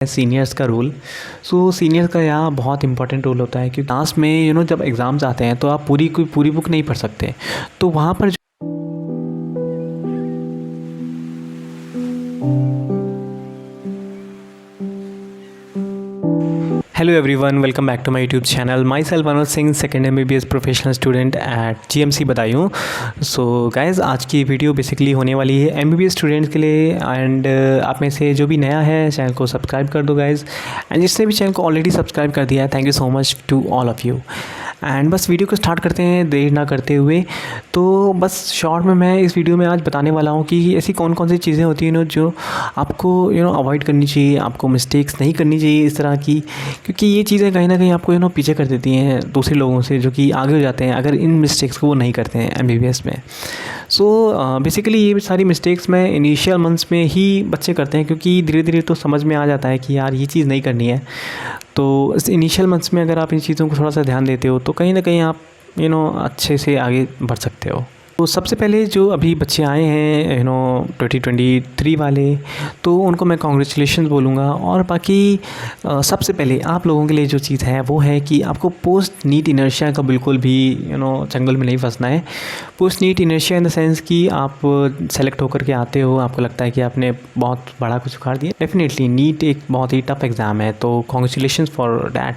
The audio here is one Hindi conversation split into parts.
सीनियर्स का रोल। सीनियर्स का यहाँ बहुत इंपॉर्टेंट रोल होता है क्योंकि क्लास में जब एग्ज़ाम्स आते हैं तो आप पूरी बुक नहीं पढ़ सकते। तो वहाँ पर hello everyone, welcome back to my YouTube channel. Myself Manoj Singh, second MBBS professional student at GMC Budaun. So guys, आज की वीडियो बेसिकली होने वाली है MBBS स्टूडेंट्स के लिए। एंड आप में से जो भी नया है चैनल को सब्सक्राइब कर दो गाइज़, एंड जिसने भी चैनल को ऑलरेडी सब्सक्राइब कर दिया है, thank you so much to all of you. And बस वीडियो को स्टार्ट करते हैं देर ना करते हुए। तो बस शॉर्ट में मैं इस वीडियो में आज बताने वाला हूँ कि ऐसी कौन कौन सी चीज़ें होती हैं जो आपको अवॉइड करनी चाहिए, आपको मिस्टेक्स नहीं करनी चाहिए इस तरह की, क्योंकि ये चीज़ें कहीं ना कहीं आपको पीछे कर देती हैं दूसरे लोगों से जो कि आगे हो जाते हैं अगर इन मिस्टेक्स को वो नहीं करते हैं MBBS में। बेसिकली ये सारी मिस्टेक्स मैं इनिशियल मंथ्स में ही बच्चे करते हैं, क्योंकि धीरे धीरे तो समझ में आ जाता है कि यार ये चीज़ नहीं करनी है। तो इस इनिशियल मंथ्स में अगर आप इन चीज़ों को थोड़ा सा ध्यान देते हो तो कहीं ना कहीं आप अच्छे से आगे बढ़ सकते हो। तो सबसे पहले जो अभी बच्चे आए हैं 2023 वाले, तो उनको मैं कॉन्ग्रेचुलेशन बोलूँगा। और बाकी सबसे पहले आप लोगों के लिए जो चीज़ है वो है कि आपको पोस्ट नीट इनर्शिया का बिल्कुल भी चंगल में नहीं फंसना है। Post NEET inertia in the sense कि आप सेलेक्ट होकर के आते हो, आपको लगता है कि आपने बहुत बड़ा कुछ उखाड़ दिया। डेफिनेटली नीट एक बहुत ही टफ एग्ज़ाम है, तो कॉन्ग्रेचुलेशन फॉर डैट।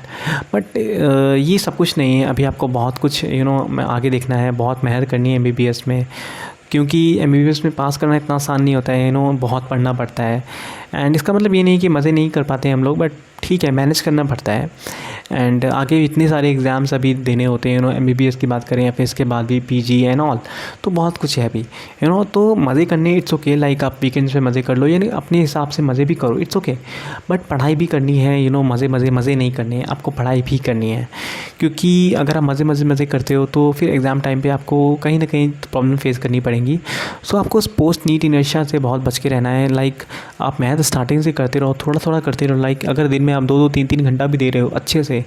बट ये सब कुछ नहीं है, अभी आपको बहुत कुछ आगे देखना है, बहुत मेहनत करनी है MBBS में, क्योंकि MBBS में पास करना इतना आसान नहीं होता है। बहुत पढ़ना पड़ता है। एंड इसका मतलब ये नहीं कि मज़े नहीं कर पाते हम लोग, बट ठीक है, मैनेज करना पड़ता है। एंड आगे इतने सारे एग्ज़ाम्स अभी देने होते हैं MBBS की बात करें या फिर इसके बाद भी PG एंड ऑल, तो बहुत कुछ है अभी तो मज़े करने इट्स ओके। लाइक आप वीकेंड्स पे मज़े कर लो, यानी अपने हिसाब से मज़े भी करो, इट्स ओके। बट पढ़ाई भी करनी है, मज़े नहीं करने हैं, आपको पढ़ाई भी करनी है। क्योंकि अगर आप मज़े करते हो तो फिर एग्ज़ाम टाइम पर आपको कहीं ना कहीं प्रॉब्लम फेस करनी पड़ेंगी। सो आपको उस पोस्ट नीट इनर्शिया से बहुत बच के रहना है। लाइक आप मैथ स्टार्टिंग से करते रहो, थोड़ा करते रहो। लाइक अगर दिन में आप 2-2, 3-3 घंटा भी दे रहे हो अच्छे से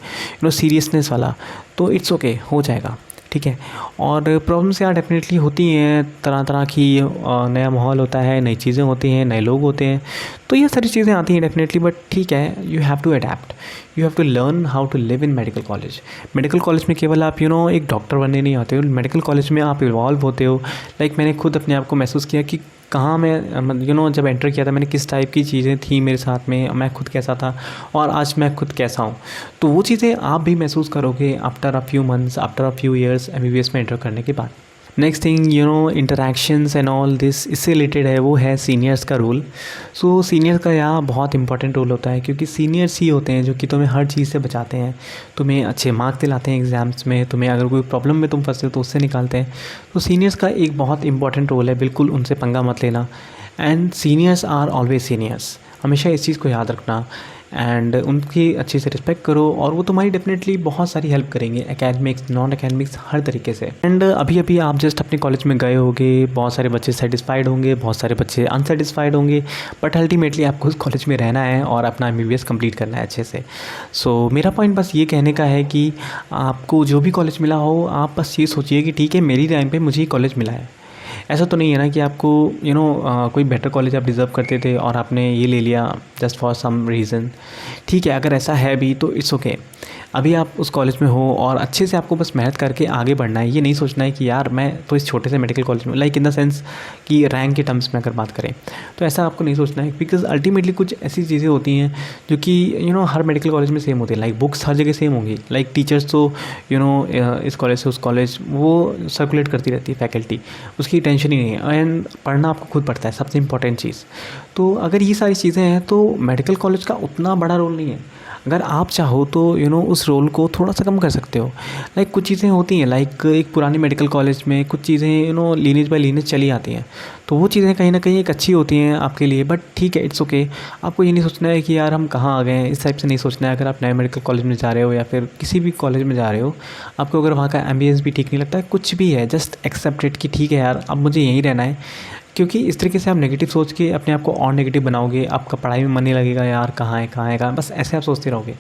सीरियसनेस वाला, तो इट्स ओके, हो जाएगा, ठीक है। और प्रॉब्लम्स यार डेफिनेटली होती हैं, तरह तरह की नया माहौल होता है, नई चीज़ें होती हैं, नए लोग होते हैं, तो ये सारी चीज़ें आती हैं डेफिनेटली। बट ठीक है, you have to adapt, you have to learn how to live in medical college. Medical college में केवल आप एक डॉक्टर बनने नहीं आते हो, मेडिकल कॉलेज में आप इवॉल्व होते हो। लाइक मैंने खुद अपने आप को महसूस किया कि कहाँ मैं जब एंटर किया था, मैंने किस टाइप की चीज़ें थी मेरे साथ में, मैं खुद कैसा था और आज मैं खुद कैसा हूँ। तो वो चीज़ें आप भी महसूस करोगे after a few months, after a few years MBBS में एंटर करने के बाद। Next thing interactions and all this, इससे रिलेटेड है वो है सीनियर्स का रोल। सीनियर्स का यहाँ बहुत इंपॉर्टेंट रोल होता है, क्योंकि सीनियर्स ही होते हैं जो कि तुम्हें हर चीज़ से बचाते हैं, तुम्हें अच्छे मार्क्स दिलाते हैं एग्ज़ाम्स में, तुम्हें अगर कोई प्रॉब्लम में तुम फंसे हो तो उससे निकालते हैं। तो सीनियर्स का एक बहुत इंपॉर्टेंट रोल है, बिल्कुल उनसे पंगा मत लेना। And seniors are always seniors, हमेशा इस चीज़ को याद रखना। एंड उनकी अच्छे से रिस्पेक्ट करो, और वो तुम्हारी डेफिनेटली बहुत सारी हेल्प करेंगे, एकेडमिक्स, नॉन एकेडमिक्स, हर तरीके से। एंड अभी आप जस्ट अपने कॉलेज में गए होंगे, बहुत सारे बच्चे सेटिस्फाइड होंगे, बहुत सारे बच्चे अनसेटिस्फाइड होंगे, बट अल्टीमेटली आपको उस कॉलेज में रहना है और अपना MBBS कंप्लीट करना है अच्छे से। मेरा पॉइंट बस ये कहने का है कि आपको जो भी कॉलेज मिला हो, आप बस ये सोचिए कि ठीक है, मेरी टाइम पर मुझे कॉलेज मिला है। ऐसा तो नहीं है ना कि आपको कोई बेटर कॉलेज आप डिज़र्व करते थे और आपने ये ले लिया जस्ट फॉर सम रीज़न। ठीक है, अगर ऐसा है भी तो इट्स ओके। अभी आप उस कॉलेज में हो और अच्छे से आपको बस मेहनत करके आगे बढ़ना है। ये नहीं सोचना है कि यार मैं तो इस छोटे से मेडिकल कॉलेज में, लाइक इन द सेंस कि रैंक के टर्म्स में अगर बात करें, तो ऐसा आपको नहीं सोचना है। बिकॉज अल्टीमेटली कुछ ऐसी चीज़ें होती हैं जो कि हर मेडिकल कॉलेज में सेम होती है। लाइक बुक्स हर जगह सेम होंगी, लाइक टीचर्स तो इस कॉलेज से उस कॉलेज वो सर्कुलेट करती रहती है फैकल्टी, उसकी टेंशन ही नहीं है। एंड पढ़ना आपको खुद पड़ता है, सबसे इंपॉर्टेंट चीज़। तो अगर ये सारी चीज़ें हैं तो मेडिकल कॉलेज का उतना बड़ा रोल नहीं है। अगर आप चाहो तो उस रोल को थोड़ा सा कम कर सकते हो। लाइक कुछ चीज़ें होती हैं, लाइक एक पुरानी मेडिकल कॉलेज में कुछ चीज़ें लीनेज बाय लीनेज चली आती हैं, तो वो चीज़ें कहीं ना कहीं एक अच्छी होती हैं आपके लिए। बट ठीक है, इट्स ओके। आपको ये नहीं सोचना है कि यार हम कहाँ आ गए हैं, इस टाइप से नहीं सोचना है। अगर आप नए मेडिकल कॉलेज में जा रहे हो या फिर किसी भी कॉलेज में जा रहे हो, आपको अगर वहाँ का एम्बियंस भी ठीक नहीं लगता है, कुछ भी है, जस्ट एक्सेप्ट इट कि ठीक है यार, अब मुझे यहीं रहना है। क्योंकि इस तरीके से आप नेगेटिव सोच के अपने आप को और नेगेटिव बनाओगे, आपका पढ़ाई में मन नहीं लगेगा, यार कहाँ है, बस ऐसे आप सोचते रहोगे।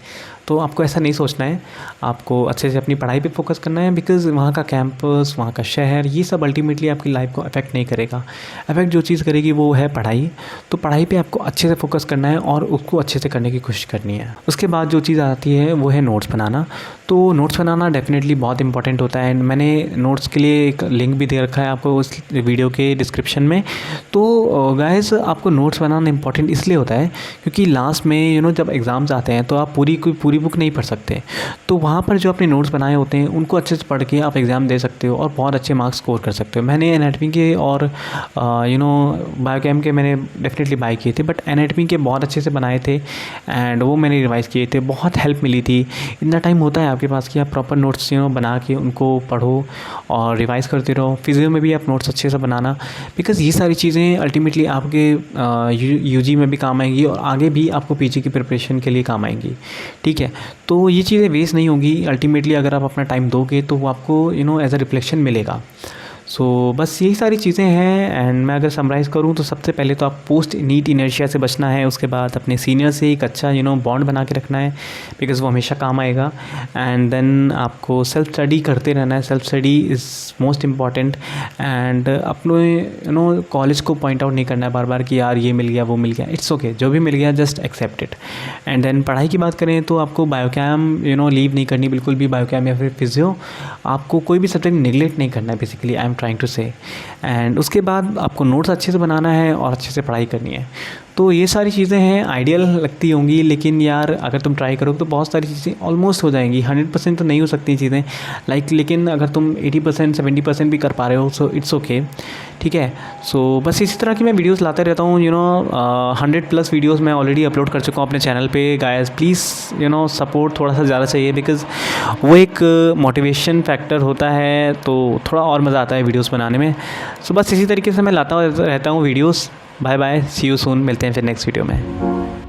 तो आपको ऐसा नहीं सोचना है, आपको अच्छे से अपनी पढ़ाई पे फोकस करना है। बिकॉज़ वहाँ का कैंपस, वहाँ का शहर, ये सब अल्टीमेटली आपकी लाइफ को अफेक्ट नहीं करेगा। अफेक्ट जो चीज़ करेगी वो है पढ़ाई। तो पढ़ाई पे आपको अच्छे से फोकस करना है और उसको अच्छे से करने की कोशिश करनी है। उसके बाद जो चीज़ आती है वो है नोट्स बनाना। तो नोट्स बनाना डेफिनेटली बहुत इंपॉर्टेंट होता है, एंड मैंने नोट्स के लिए एक लिंक भी दे रखा है आपको उस वीडियो के डिस्क्रिप्शन में। तो गाइस आपको नोट्स बनाना इंपॉर्टेंट इसलिए होता है क्योंकि लास्ट में जब एग्ज़ाम्स आते हैं तो आप पूरी बुक नहीं पढ़ सकते। तो वहाँ पर जो अपने नोट्स बनाए होते हैं उनको अच्छे से पढ़ के आप एग्ज़ाम दे सकते हो और बहुत अच्छे मार्क्स स्कोर कर सकते हो। मैंने एनाटमी के और बायोकेम के मैंने डेफिनेटली बाय किए थे, बट एनाटमी के बहुत अच्छे से बनाए थे एंड वो मैंने रिवाइज़ किए थे, बहुत हेल्प मिली थी। इतना टाइम होता है आपके पास कि आप प्रॉपर नोट्स बना के उनको पढ़ो और रिवाइज़ करते रहो। फिजियो में भी आप नोट्स अच्छे से बनाना, बिकॉज़ ये सारी चीज़ें अल्टीमेटली आपके यूजी में भी काम आएंगी और आगे भी आपको पीजी की प्रिपरेशन के लिए काम आएंगी। ठीक है, तो ये चीज़ें वेस्ट नहीं होंगी अल्टीमेटली अगर आप अपना टाइम दोगे तो वो आपको एज अ रिफ्लेक्शन मिलेगा। सो बस यही सारी चीज़ें हैं। एंड मैं अगर समराइज़ करूँ तो सबसे पहले तो आप पोस्ट नीट इनर्शिया से बचना है। उसके बाद अपने सीनियर से एक अच्छा बॉन्ड बना के रखना है, बिकॉज़ वो हमेशा काम आएगा। एंड देन आपको सेल्फ स्टडी करते रहना है। Self study is most important. And अपने कॉलेज को पॉइंट आउट नहीं करना है बार बार कि यार ये मिल गया वो मिल गया। इट्स ओके, जो भी मिल गया just accept it. And then पढ़ाई की बात करें तो आपको बायोकैम लीव नहीं करनी बिल्कुल भी। बायोकैम या फिर फिजियो आपको कोई भी सब्जेक्ट निगलेक्ट नहीं करना है, basically I am trying to say. And उसके बाद आपको नोट्स अच्छे से बनाना है और अच्छे से पढ़ाई करनी है। तो ये सारी चीज़ें हैं, आइडियल लगती होंगी, लेकिन यार अगर तुम ट्राई करो तो बहुत सारी चीज़ें ऑलमोस्ट हो जाएंगी। 100% तो नहीं हो सकती चीज़ें लेकिन अगर तुम 80% 70% भी कर पा रहे हो सो इट्स ओके। ठीक है, सो बस इसी तरह की मैं वीडियोस लाते रहता हूँ। 100+ वीडियोस मैं ऑलरेडी अपलोड कर चुका हूँ अपने चैनल पे। गाइस प्लीज़ सपोर्ट थोड़ा सा ज़्यादा चाहिए, बिकॉज़ वो एक मोटिवेशन फैक्टर होता है, तो थोड़ा और मज़ा आता है वीडियोस बनाने में। सो बस इसी तरीके से मैं लाता रहता हूँ videos. Bye bye, see you soon, मिलते हैं फिर नेक्स्ट वीडियो में।